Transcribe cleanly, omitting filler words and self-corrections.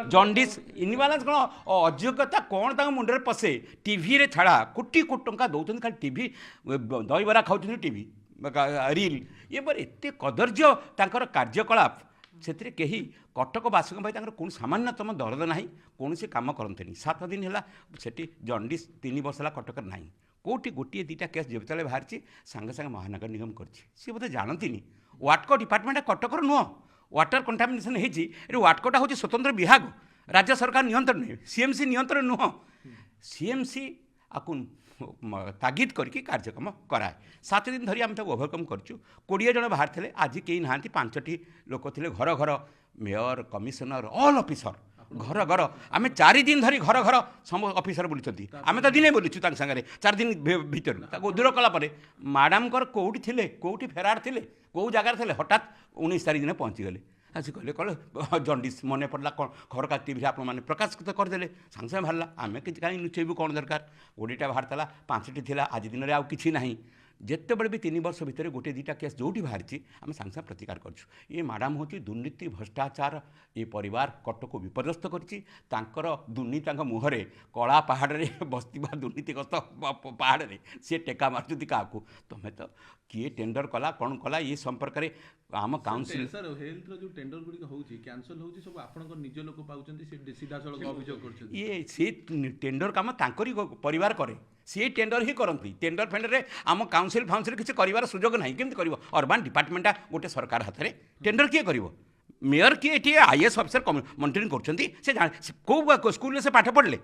जंडिस इनबालांस कौन अयोग्यता कौन तक मुंडे पशे टीवी रे छाड़ा कोटी कोटी टंका दौरान खाली टीवी दहीबरा खाऊँ टीवी रिल ये एत कदर्य तांकर कार्यकलाप से कहीं कटकवासी कौन सामान्यतम दरद ना कौन कम करते 7 दिन है सेठी जंडिस 3 वर्ष है कटक ना कौटी गोटे दुटा केस जो बाहरी सांगे सांगे महानगर निगम कर बोधे जानती वाटको डिपार्टमेंट कटकर नुह वाटर कंटामिनेशन होती वाटकोटा हूँ स्वतंत्र विभाग राज्य सरकार नियंत्रण नहीं सीएमसी नियंत्रण नुह सीएमसी आपको तागिद करके कार्यक्रम कराए 7 दिन धरी आम ओभरकम करूँ 20 जन बाहर थे आज कहीं ना 5टी लोक थे घर घर मेयर कमिशनर ऑल ऑफिसर घर घर आम 4 दिन धरी घर घर सम ऑफिसर बुलूँ आम तो दिने बुलूँ सागर 4 दिन भर दूर कलापर मैडम कौटी थे कौटी फेरार थे कौ जगार थे हठात 19 तारीख दिन पहुँचीगले आसी कहले कह जंडिस मन पड़ा कौन खबर टीवी आप प्रकाश करदे सांगे सांगे बाहर आम कि कहीं लुचेबू कौन दरकार 20टा बाहर 5टी थी आज दिन में आउ कि ना जिते बड़े भी 3 वर्ष भितर गोटे दुटा केस जो बाहरी आम सांगे सांगे प्रतिकार करूँ ये मैडम हूँ दुर्नीति भ्रष्टाचार ये परिवार कटक विपर्यस्त कर दुर्नीति मुहर कला पहाड़ में बसवा दुर्नीतिग्रस्त पहाड़ में सी टेका मार्च क्या तुम्हें तो किए टेंडर कला कौन कला ये संपर्क में आम काउंसिल सर हेल्थ जो टेंडर गुड़िक होची कैंसल होची सब आपन निज लोक पाउचंती से सीधा सड़क अभियोग करछन ये से टेंडर काम तांकरी परिवार करे सी टेंडर ही करती टेंडर फेंडर आम काउंसिल फाउंसिल किसी कर सुजोग ना केमती कर अर्बान डिपार्टमेंटा गोटे सरकार हाथ में टेंडर किए कर मेयर किए ये आईएएस अफिसर मॉनिटरिंग कर कौ स्कूल से पाठ पढ़ले